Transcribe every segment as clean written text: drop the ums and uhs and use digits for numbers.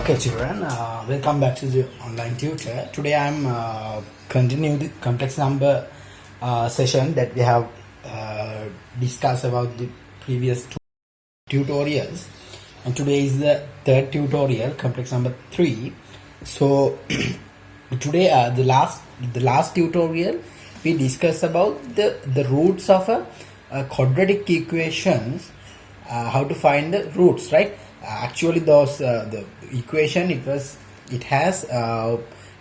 Okay, children, welcome back to the online tutor. Today I am continuing the complex number session that we have discussed about the previous two tutorials, and today is the third tutorial, complex number 3. So today, the last tutorial we discussed about the roots of a quadratic equations, how to find the roots, right? Actually, those the equation it has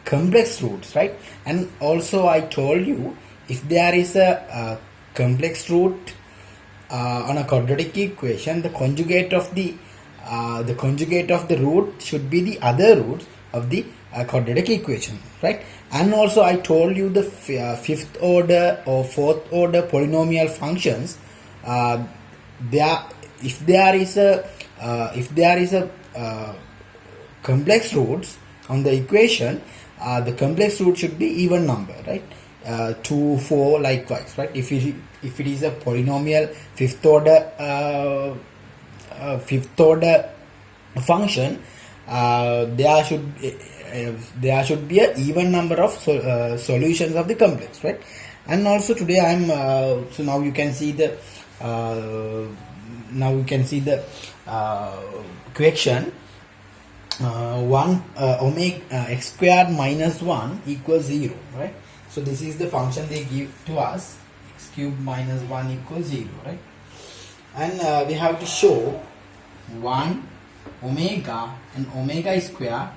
complex roots, right? And also I told you, if there is a complex root on a quadratic equation, the conjugate of the root should be the other root of the quadratic equation, right? And also I told you the fifth order or fourth order polynomial functions, if there is a complex roots on the equation, the complex root should be even number, right? 2, 4, likewise, right? If it is a polynomial fifth order function, there should be an even number of solutions of the complex, right? And also today so now you can see the equation 1 omega x squared minus 1 equals 0, right? So this is the function they give to us, x cubed minus 1 equals 0, right? And we have to show 1 omega and omega square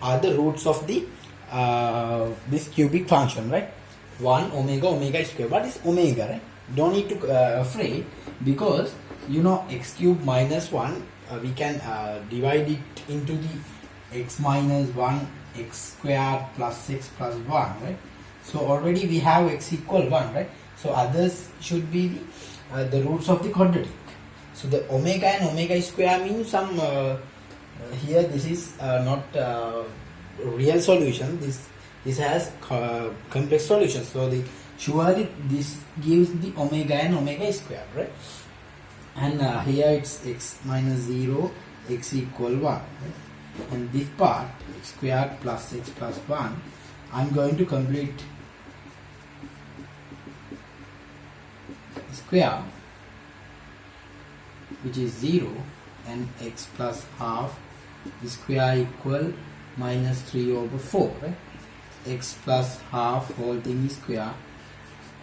are the roots of the this cubic function, right? 1 omega square. What is omega, right? Don't need to afraid, because you know x cubed minus 1, we can divide it into the x minus 1 x squared plus 6 plus 1, right? So already we have x equal 1, right? So others should be the roots of the quadratic. So the omega and omega square means some here this is not real solution. This has complex solution. So surely this gives the omega and omega square, right? And here it's x minus 0, x equal 1, right? And this part, x squared plus 6 plus 1, I'm going to complete square, which is 0, and x plus half, the square equal minus 3 over 4, right? X plus half whole thing is square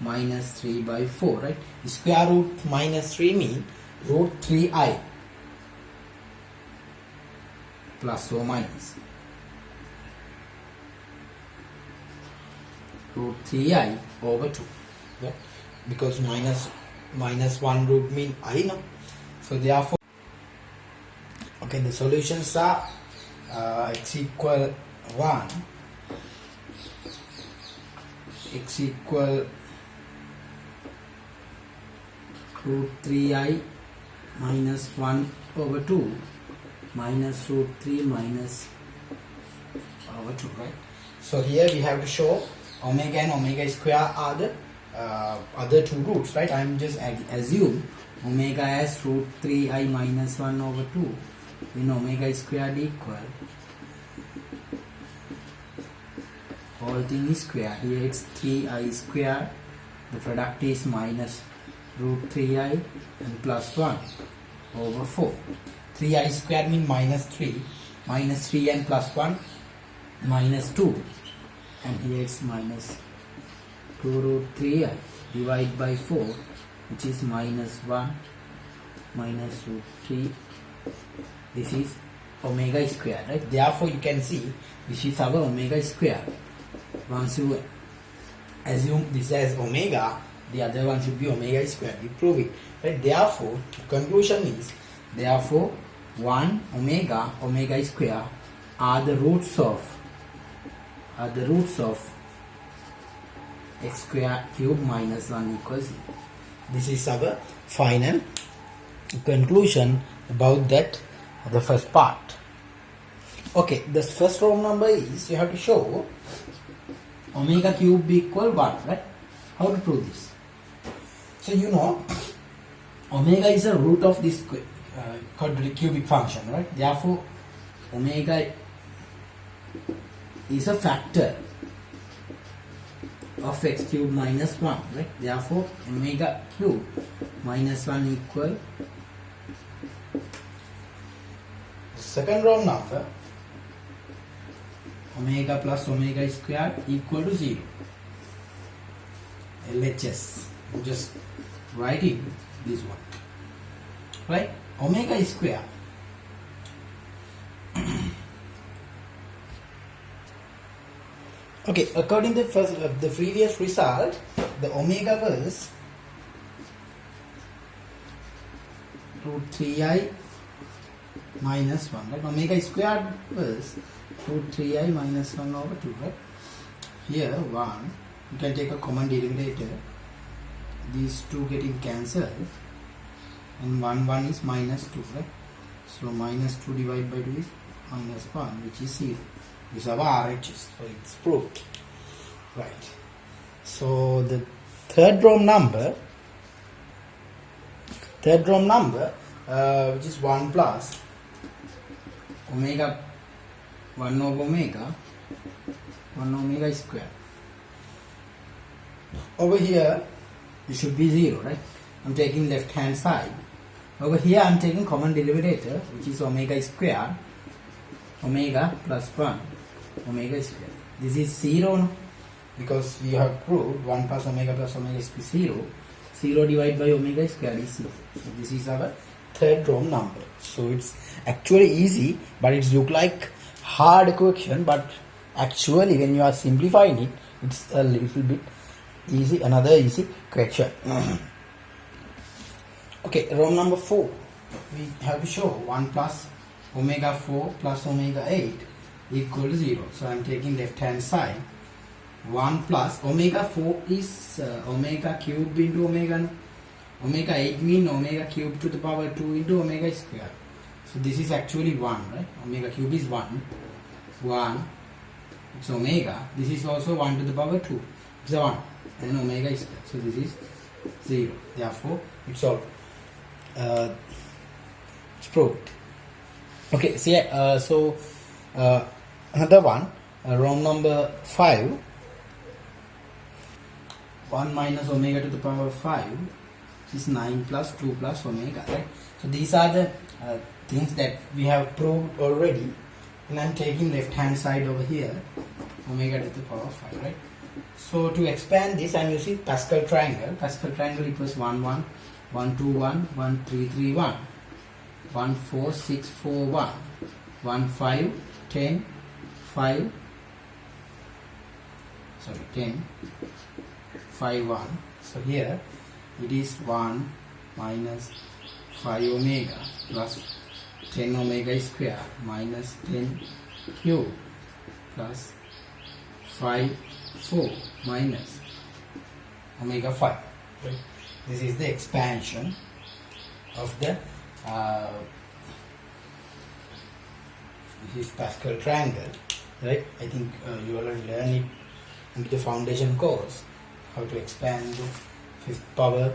minus 3 by 4, right? The square root minus 3 means root 3i plus or minus root 3i over 2, right? Because minus 1 root mean I, no? So therefore, okay, the solutions are x equal 1, x equal root 3i minus 1 over 2 minus root 3 minus over 2, right? So here we have to show omega and omega square are the other two roots, right? I am just assume omega as root 3i minus 1 over 2 when omega squared equal whole thing is square. Here it's 3i squared, the product is minus root 3i and plus 1 over 4. 3i squared means minus 3 and plus 1 minus 2, and here it's minus 2 root 3i divided by 4, which is minus 1 minus root 3. This is omega square, right? Therefore you can see this is our omega square. Once you assume this as omega, the other one should be omega square. We prove it, right? Therefore, conclusion is, therefore 1 omega square are the roots of x square cube minus 1 equals 0. This is our final conclusion about that, the first part. Okay, the first row number is, you have to show omega cube equal 1, right? How to prove this? So you know omega is a root of this quadratic cubic function, right? Therefore omega is a factor of x cube minus 1, right? Therefore omega cube minus 1 equal the second round number omega plus omega squared equal to 0. LHS. I'm just writing this one, right? Omega square okay, according to the previous result, the omega was root 3i minus 1, right? Omega squared was root 3i minus 1 over 2, right? Here 1, you can take a common denominator, these two getting cancelled, and 1 is minus 2, right? So minus 2 divided by 2 is minus 1, which is 0. This is our RHS, so it's proved, right? So the third row number, which is 1 plus omega 1 over omega 1 omega square. Over here it should be 0, right? I'm taking left hand side. Over here I'm taking common denominator, which is omega square, omega plus 1 omega square. This is 0 no? Because we have proved 1 plus omega is 0. 0 divided by omega square is 0. So this is our third row number. So it's actually easy, but it look like hard equation, but actually when you are simplifying it, it's a little bit easy, another easy question. Okay, row number 4, we have to show 1 plus omega 4 plus omega 8 equal to 0. So I am taking left hand side. 1 plus omega 4 is omega cube into omega. Omega 8 means omega cube to the power 2 into omega square. So this is actually 1, right? Omega cube is 1. 1, it's omega. This is also 1 to the power 2. It's a 1. And omega square. So this is 0. Therefore, it's all. It's proved. Okay, so another one, row number 5, 1 minus omega to the power 5, which is 9 plus 2 plus omega, right? So these are the things that we have proved already, and I'm taking left hand side over here, omega to the power 5, right? So to expand this, I'm using Pascal triangle. Pascal triangle equals 1 1 1 2 1 1 3 3 1 1 4 6 4 1 1 5 10 5 10 5 1. So here it is 1 minus 5 omega plus 10 omega square minus 10 cube plus 5 4 minus omega 5. Right? This is the expansion of the this is Pascal triangle, right? I think you already learned it in the foundation course, how to expand the fifth power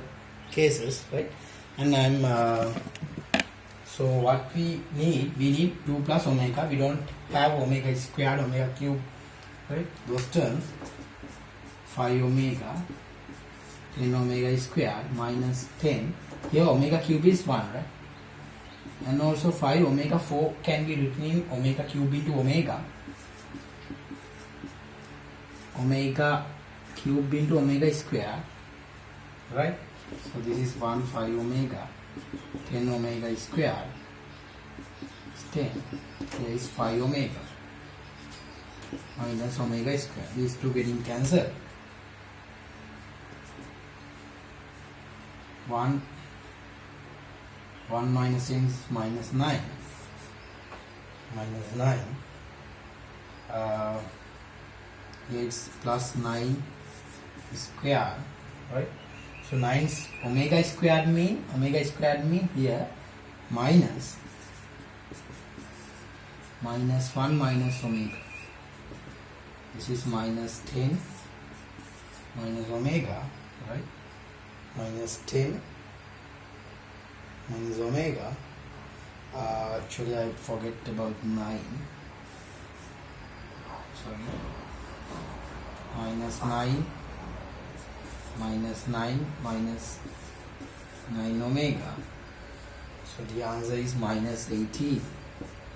cases, right? And I'm so what we need 2 plus omega. We don't have omega squared, omega cube, right? Those terms. 5 omega 10 omega squared minus 10. Here omega cube is 1, right? And also 5 omega 4 can be written in omega cube into omega. Omega cube into omega square, right? So this is 1 5 omega 10 omega square is 10. Here is 5 omega minus omega square. These two getting cancelled. 1 minus 10 is minus 9. Minus 9. Here it's plus 9 square, right? So 9 omega squared mean here minus 1 minus omega. This is minus 10 minus omega, right? Minus 10 minus omega Actually I forget about 9. Sorry. Minus 9 minus 9 minus 9 omega. So the answer is minus 18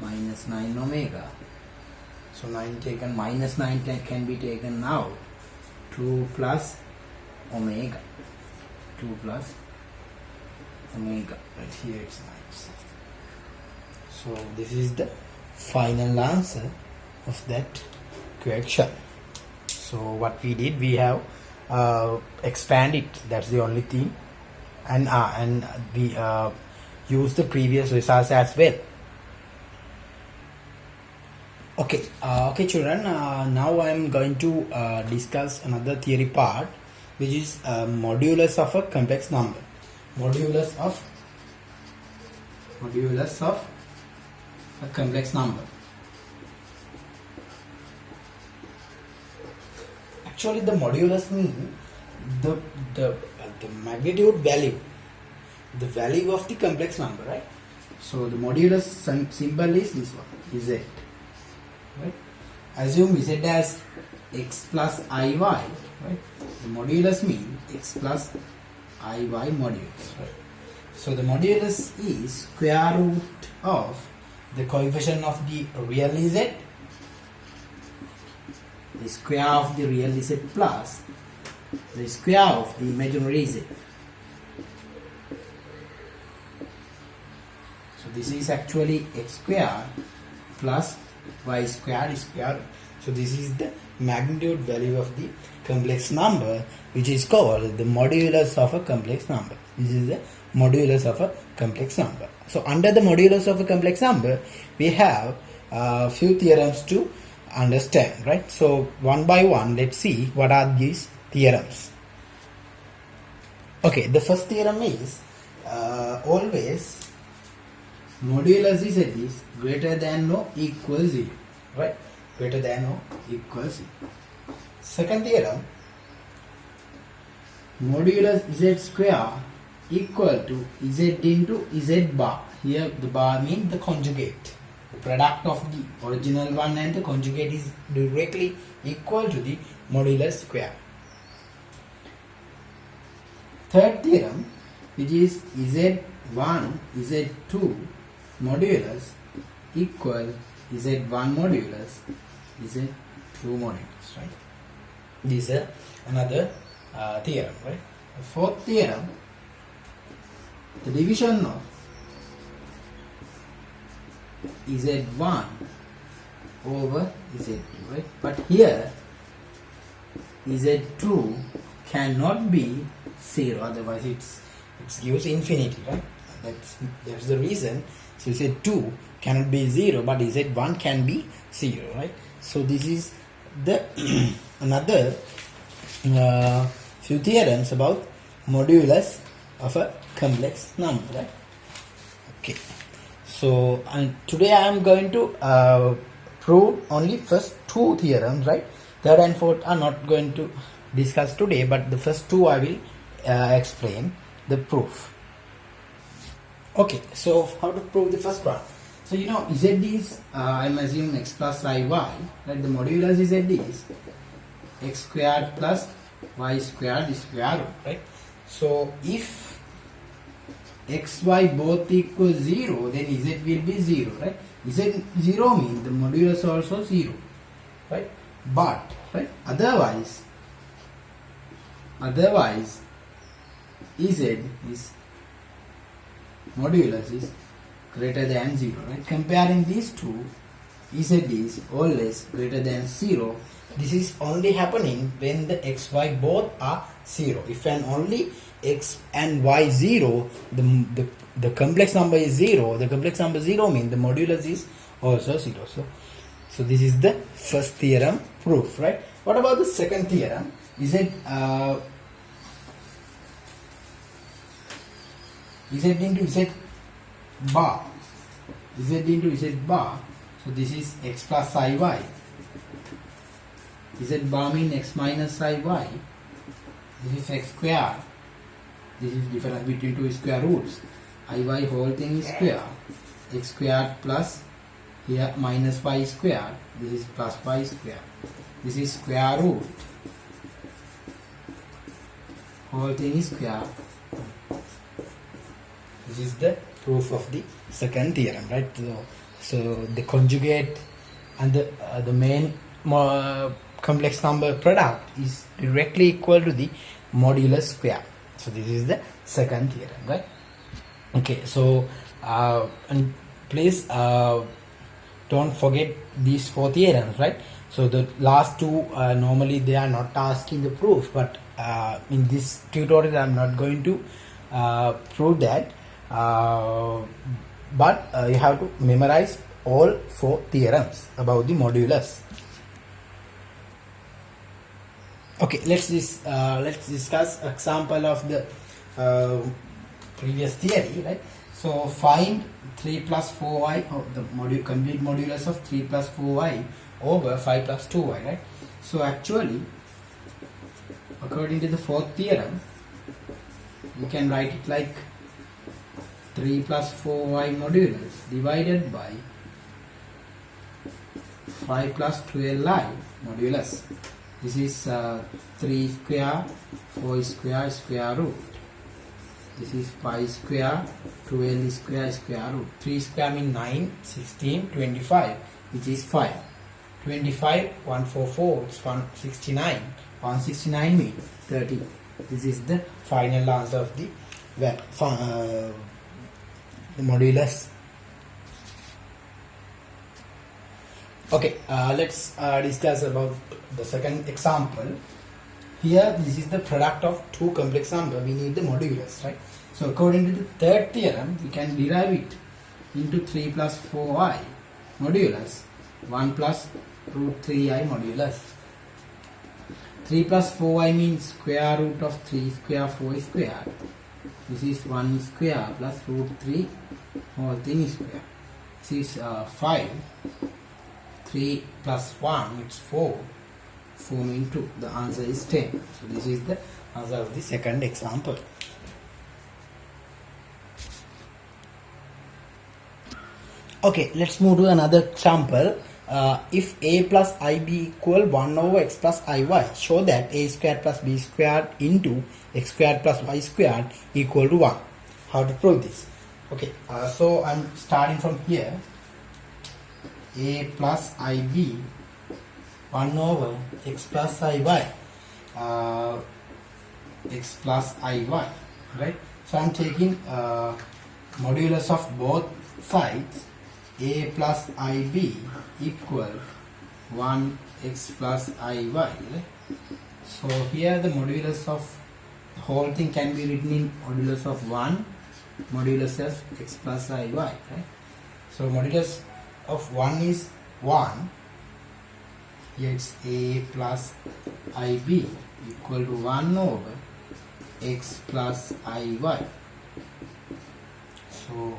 minus 9 omega. So 9 taken, minus 9 can be taken out. 2 plus omega. 2 plus omega. Right here it's 9. So this is the final answer of that question. So what we did, we have expanded. That's the only thing, and we use the previous results as well. Okay, okay, children. Now I am going to discuss another theory part, which is modulus of a complex number. Modulus of a complex number. Actually, the modulus means the magnitude value, the value of the complex number, right? So the modulus symbol is this one, z. Right? Assume z as x plus iy. Right? The modulus means x plus iy modulus. Right? So the modulus is square root of the coefficient of the real z, the square of the real z plus the square of the imaginary z. So this is actually x square plus y square square root. So this is the magnitude value of the complex number, which is called the modulus of a complex number. This is the modulus of a complex number. So under the modulus of a complex number, we have a few theorems to understand, right? So one by one, let's see what are these theorems. Okay, the first theorem is always modulus z is greater than or equal 0, right? Greater than or equal 0. Second theorem, modulus z square equal to z into z bar. Here the bar means the conjugate. The product of the original one and the conjugate is directly equal to the modulus square. Third theorem, which is z1 z2 modulus equal z1 modulus z2 modulus, right? This is another theorem, right? The fourth theorem, the division of z1 over z2, right? But here z2 cannot be 0, otherwise it gives infinity, right? That's the reason. So z2 cannot be 0, but z1 can be 0, right? So this is the another few theorems about modulus of a complex number, right? Okay. So today I am going to prove only first two theorems, right? Third and fourth are not going to discuss today, but the first two I will explain the proof. Okay, so how to prove the first one? So you know z is I'm assuming x plus iy, right? The modulus z is x squared plus y squared square root, right? So if x, y both equal 0, then z will be 0, right? Z 0 means the modulus also 0, right? But right, otherwise z is modulus is greater than 0, right? Comparing these two, z is always greater than 0. This is only happening when the x, y both are 0. If and only x and y 0, the complex number is 0. The complex number 0 means the modulus is also 0. So this is the first theorem proof, right? What about the second theorem? Z into z bar. Z into z bar. So this is x plus iy. Z bar means x minus iy. This is x square. This is difference between two square roots. Iy whole thing is square. x squared plus here minus y squared, this is plus y squared, this is square root, whole thing is square. This is the proof of the second theorem, right? So the conjugate and the main complex number product is directly equal to the modulus square. So this is the second theorem, right? Okay, so and please don't forget these four theorems, right? So the last two normally they are not asking the proof, but in this tutorial I'm not going to prove that, but you have to memorize all four theorems about the modulus. Okay, let's discuss example of the previous theory, right? So find 3 plus 4y, or the complete modulus of 3 plus 4y over 5 plus 2y, right? So actually, according to the fourth theorem, we can write it like 3 plus 4y modulus divided by 5 plus 12y modulus. This is 3 square, 4 square, square root. This is 5 square, 12 square, square root. 3 square means 9, 16, 25, which is 5. 25, 144, it's 169. 169 means 30. This is the final answer of the modulus. Okay, let's discuss about the second example. Here, this is the product of two complex numbers. We need the modulus, right? So according to the third theorem, we can derive it into 3 plus 4y modulus 1 plus root 3i modulus. 3 plus 4y means square root of 3 square 4 square. This is 1 square plus root 3 whole thing square. This is 5. 3 plus 1, it's 4. 4 means 2. The answer is 10. So this is the answer of the second example. Okay, let's move to another example. If a plus ib equal 1 over x plus iy, show that a squared plus b squared into x squared plus y squared equal to 1. How to prove this? Okay, so I'm starting from here. A plus ib 1 over x plus iy, x plus iy, right? So I'm taking modulus of both sides. A plus ib equal 1 x plus iy, right? So here the modulus of the whole thing can be written in modulus of 1 modulus of x plus iy, right? So modulus of 1 is 1. Here it's a plus ib equal to 1 over x plus iy. So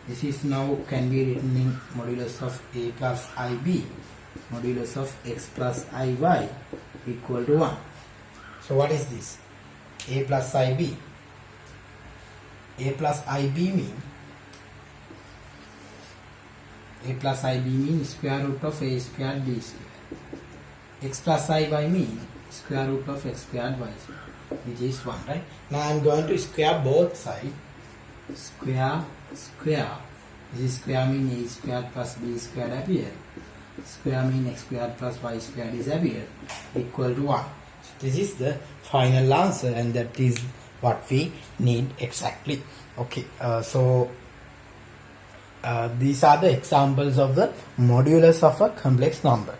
this is now can be written in modulus of a plus ib, modulus of x plus iy equal to 1. So what is this? A plus ib. A plus ib means square root of a squared b squared. X plus iy means square root of x squared y squared, which is 1, right? Now I am going to square both sides. Square. This is square means a squared plus b squared appear. Square means x squared plus y squared is appear equal to 1. So this is the final answer, and that is what we need exactly. Okay, so these are the examples of the modulus of a complex number.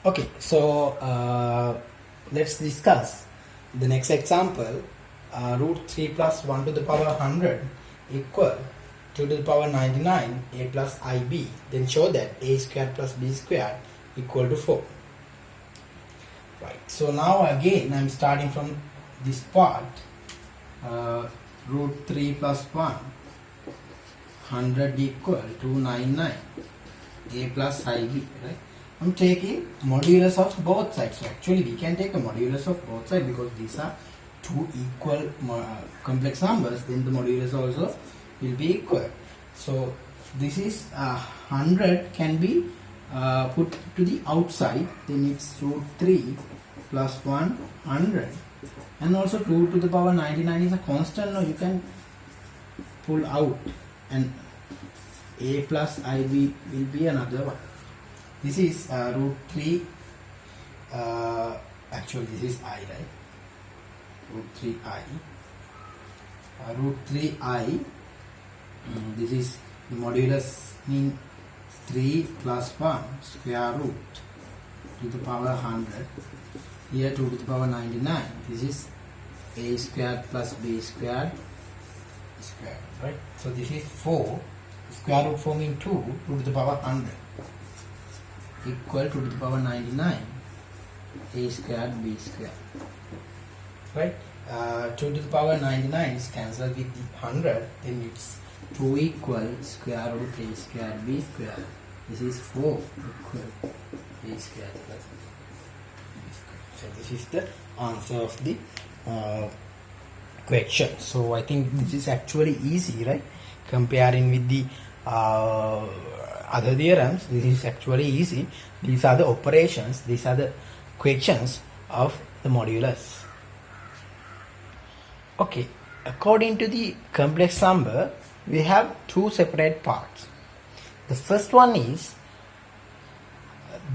Okay, so let's discuss the next example. Root 3 plus 1 to the power 100 equal 2 to the power 99 a plus ib. Then show that a squared plus b squared equal to 4. Right. So now again I'm starting from this part. Root 3 plus 1 100 equal to 99 a plus ib. Right. I'm taking modulus of both sides. So actually we can take a modulus of both sides because these are two equal complex numbers, then the modulus also will be equal. So this is 100 can be put to the outside, then it's root 3 plus 100, and also 2 to the power 99 is a constant. Now you can pull out, and a plus ib will be another one. This is root 3, actually this is I, right? Root 3i, root 3i, this is the modulus, mean 3 plus 1 square root to the power 100, here 2 to the power 99, this is a squared plus b squared, right? So this is 4, square root 4 means 2 to the power 100 equal to the power 99, a squared b squared, right? 2 to the power 99 is cancelled with the 100, then it's 2 equal square root a squared b squared. This is 4 equal a squared plus b squared. So this is the answer of the question. So I think this is actually easy, right? Comparing with the other theorems, this is actually easy. These are the operations, these are the questions of the modulus. Okay, according to the complex number, we have two separate parts. The first one is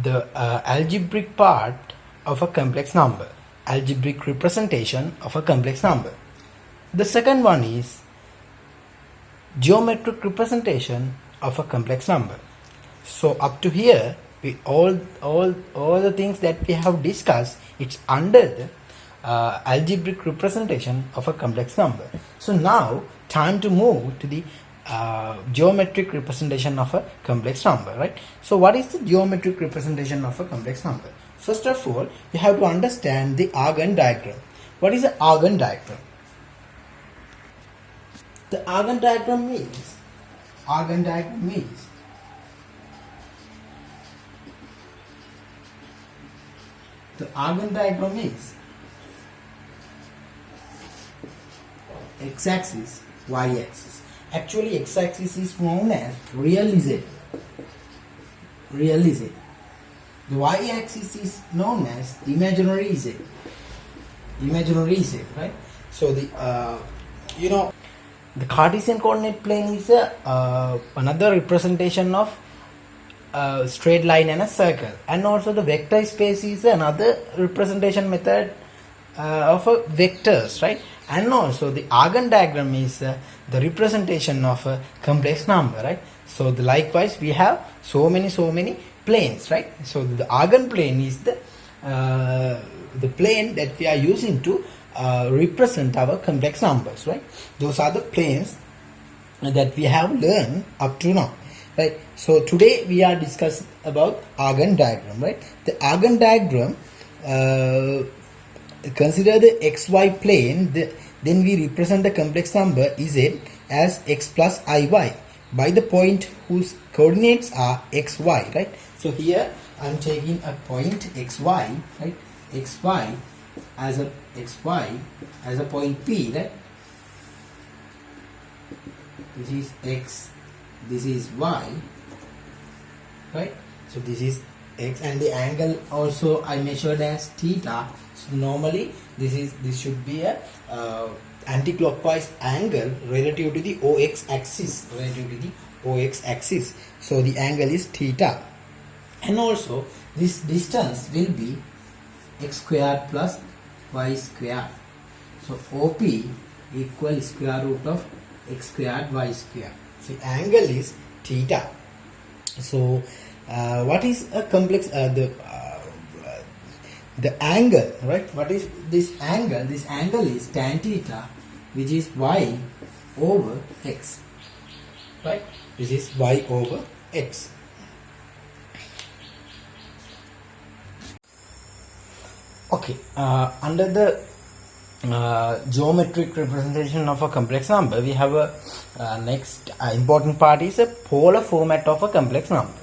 the algebraic part of a complex number, algebraic representation of a complex number. The second one is geometric representation of a complex number. So up to here, we all the things that we have discussed, it's under the algebraic representation of a complex number. So now time to move to the geometric representation of a complex number, right? So what is the geometric representation of a complex number? First of all, you have to understand the Argand diagram. What is the Argand diagram? The Argand diagram means x-axis, y-axis. Actually, x-axis is known as real Z. The y-axis is known as imaginary Z, right? So the the Cartesian coordinate plane is another representation of a straight line and a circle, and also the vector space is another representation method of a vectors, right? And also the Argand diagram is the representation of a complex number, right? So likewise we have so many planes, right? So the Argand plane is the plane that we are using to represent our complex numbers, right? Those are the planes that we have learned up to now, right? So today we are discussing about Argand diagram, right? The Argand diagram, consider the xy plane, then we represent the complex number z as x plus iy by the point whose coordinates are xy, right? So here I am taking a point xy, right? xy as a point P, right? This is x, this is y, right? So this is x, and the angle also I measured as theta. So normally this should be a anti-clockwise angle relative to the OX axis, So the angle is theta, and also this distance will be x squared plus y squared. So OP equals square root of x squared y squared. So angle is theta. So what is a complex the angle, right? What is this angle? This angle is tan theta, which is y over x, right? This is y over x. Okay, under the geometric representation of a complex number, we have a next important part is a polar format of a complex number.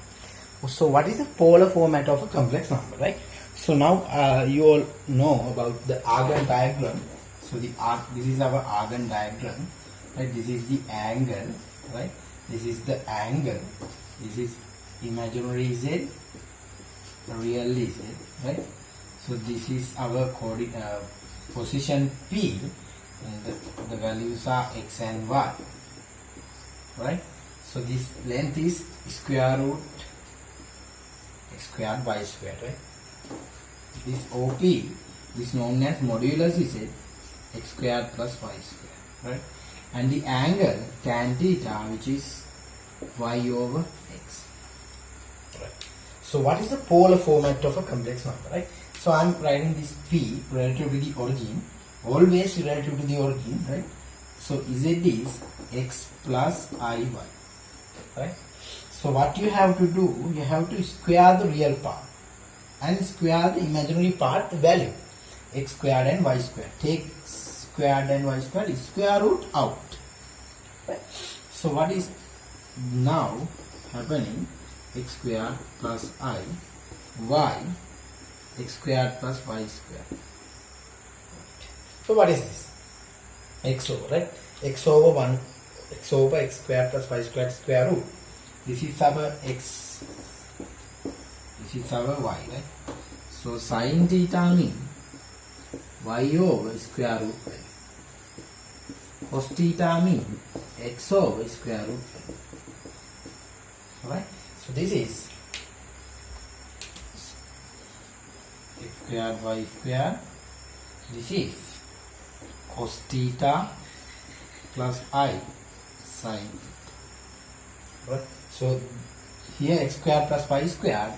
So what is the polar format of a complex number, right? So now you all know about the Argand diagram. So this is our argon diagram, right? This is the angle, right? This is the angle. This is imaginary z, real z, right? So this is our position P, and the values are x and y, right? So this length is square root x squared y squared, right? This OP is known as modulus z x squared plus y squared, right? And the angle tan theta, which is y over x, right? So what is the polar format of a complex number, right? So I am writing this P relative to the origin, always relative to the origin, right? So Z is x plus iy, right? So what you have to do, you have to square the real part and square the imaginary part, the value x squared and y squared. Take squared and y squared is square root out, right? So what is now happening? X squared plus I y x squared plus y squared. So what is this? X over, right? X over 1, x over x squared plus y squared square root. This is our x, this is our y, right? So sin theta means y over square root y. Cos theta means x over square root y. Right? So this is x squared y squared. This is cos theta plus I sin theta. Right? So here x squared plus y squared,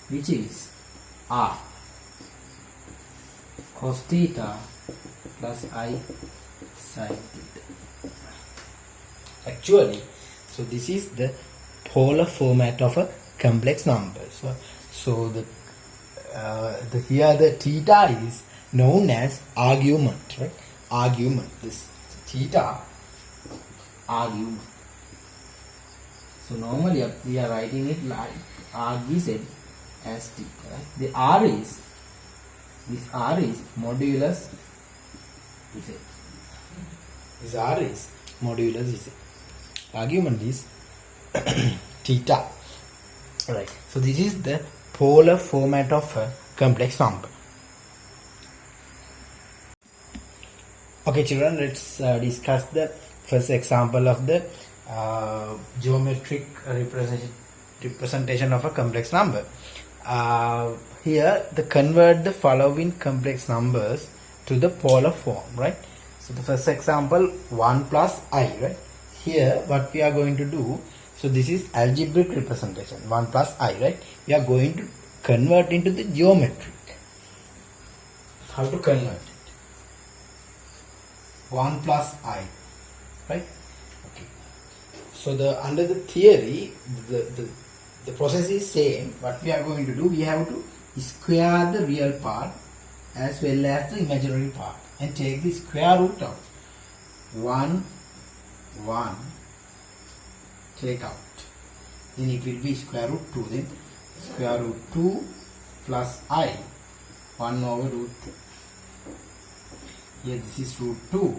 which is r cos theta plus I sin theta. Actually, so this is the polar format of a complex number. So the here the theta is known as argument, right? Argument. This theta argument. So normally we are writing it like RZ as theta, right? The R is, this R is modulus Z. This R is modulus Z. Argument is theta, right? So this is the polar format of a complex number. Okay children, let's discuss the first example of the geometric representation of a complex number. Here convert the following complex numbers to the polar form, right? So the first example, 1 plus I, right? Here what we are going to do, so this is algebraic representation, 1 plus I, right? We are going to convert into the geometric. How to convert it? 1 plus I, right? Okay. So under the theory, the process is same. What we are going to do, we have to square the real part as well as the imaginary part and take the square root out. 1, take out. Then it will be square root 2. Then square root 2 plus I, 1 over root 2. Here this is root 2,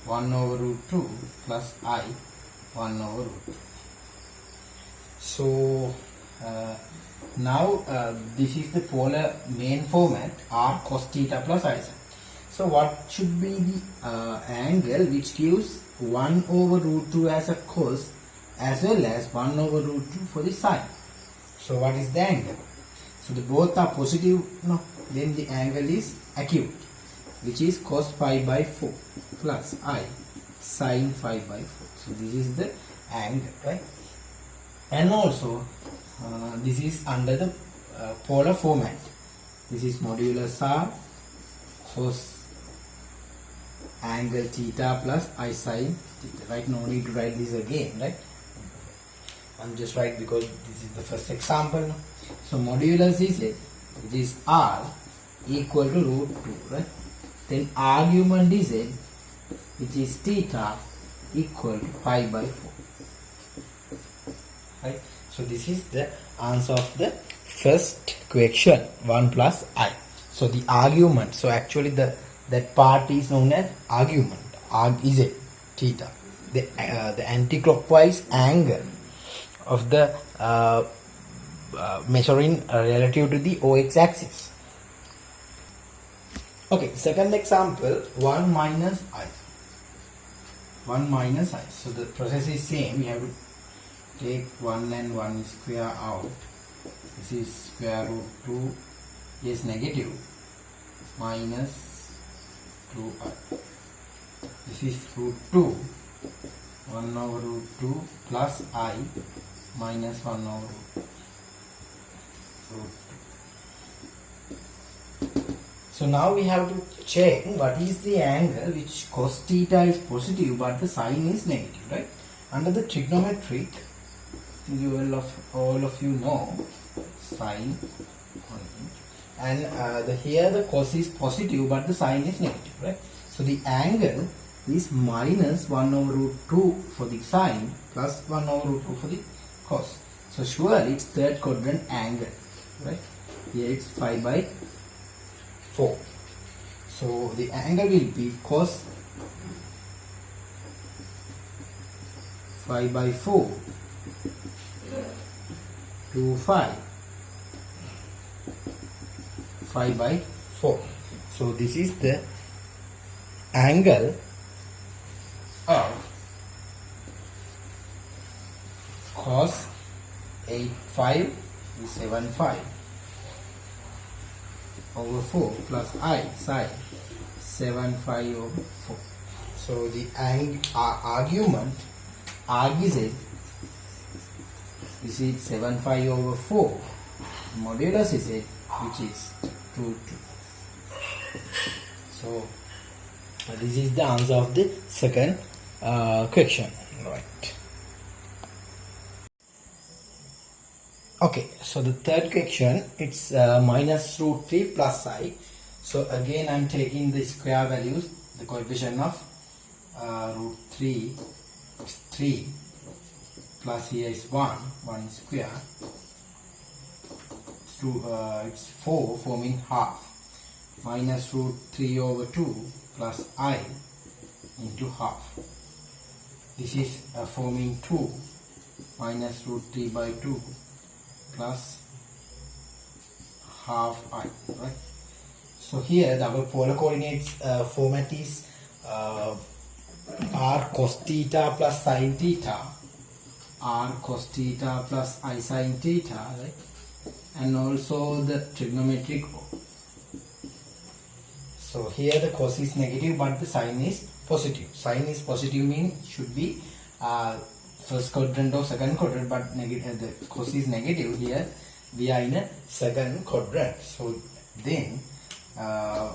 1 over root 2 plus I, 1 over root 2. So now this is the polar main format, r cos theta plus I sin. So what should be the angle which gives 1 over root 2 as a cos as well as 1 over root 2 for the sine? So what is the angle? So the both are positive, no, then the angle is acute, which is cos pi by 4 plus I sin phi by 4. So this is the angle, right? And also this is under the polar format. This is modulus R cos angle theta plus I sin theta, right? No need to write this again, right? I'm just write because this is the first example. So modulus is it, which is R equal to root 2, right? Then argument is it, which is theta equal to pi by 4, right? So this is the answer of the first question, 1 plus I. So the argument, so actually the that part is known as argument. Arg is a theta. The anti-clockwise angle of the measuring relative to the OX axis. Okay, second example, 1 minus I. 1 minus I. So the process is same. We have to take 1 and 1 square out. This is square root 2 is negative minus 2I. This is root 2. 1 over root 2 plus I minus 1 over root 2. So now we have to check what is the angle which cos theta is positive but the sine is negative, right? Under the trigonometric, all of you know sine, and here the cos is positive but the sine is negative, right? So the angle is minus 1 over root 2 for the sine plus 1 over root 2 for the cos. So surely it's third quadrant angle, right? Here it's 5 by 4. So the angle will be cos 5 by 4 to 5 by 4. So this is the angle of cos 8 is 7 over 4 plus I sine 7 over 4. So the argument arg is it. This is 7 over 4. Modulus is it, which is 2. So this is the answer of the second question, right? Okay, so the third question, it's minus root 3 plus I. So again I'm taking the square values, the coefficient of root 3 is 3 plus here is 1 square. So it's 4 forming half, minus root 3 over 2 plus I into half. This is forming 2 minus root 3 by 2 plus half I, right? So here our polar coordinates format is r cos theta plus sin theta, r cos theta plus I sin theta, right? And also the trigonometric. So here the cos is negative but the sine is positive. Sine is positive means should be first quadrant or second quadrant, but negative, the cos is negative. Here we are in a second quadrant. So then the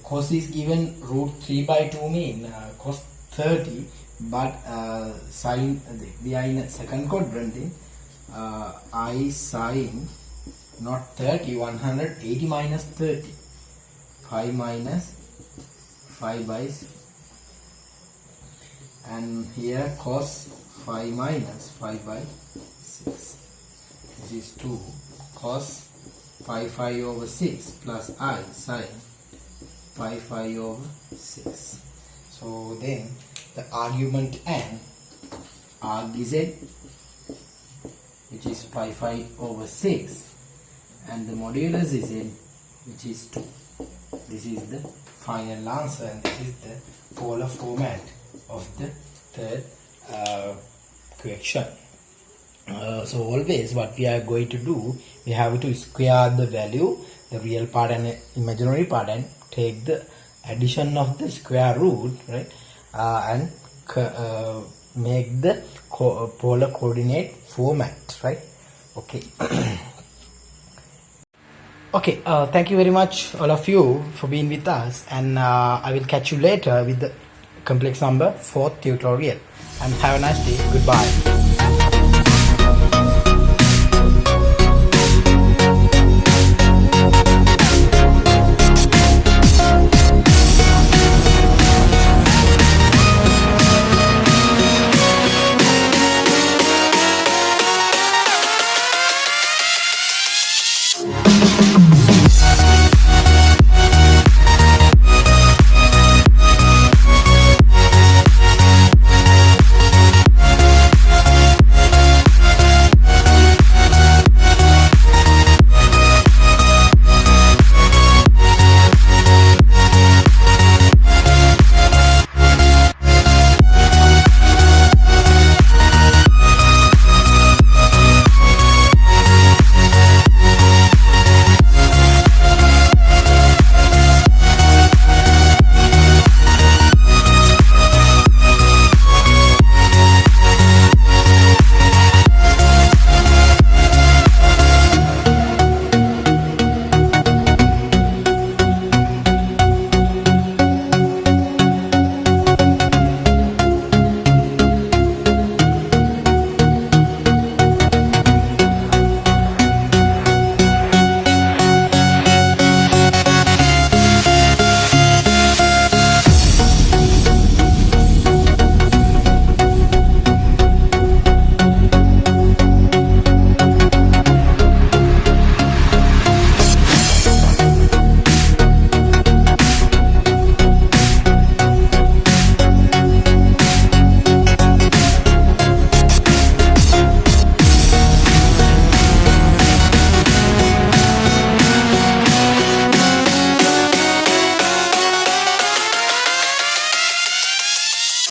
cos is given root 3 by 2 mean cos 30, but sine, we are in a second quadrant. Then I sine not 30, 180 minus 30, 5 minus 5 by 6. And here cos 5 minus 5 by 6. This is 2 cos 5 over 6 plus I sine 5 over 6. So then the argument n arg z, which is 5 over 6, and the modulus is z, which is 2. This is the final answer, and this is the polar format of the third question. So always what we are going to do, we have to square the value, the real part and imaginary part, and take the addition of the square root, right? And make the polar coordinate format, right? Okay. Okay, thank you very much all of you for being with us, and I will catch you later with the complex number 4th tutorial, and have a nice day. Goodbye.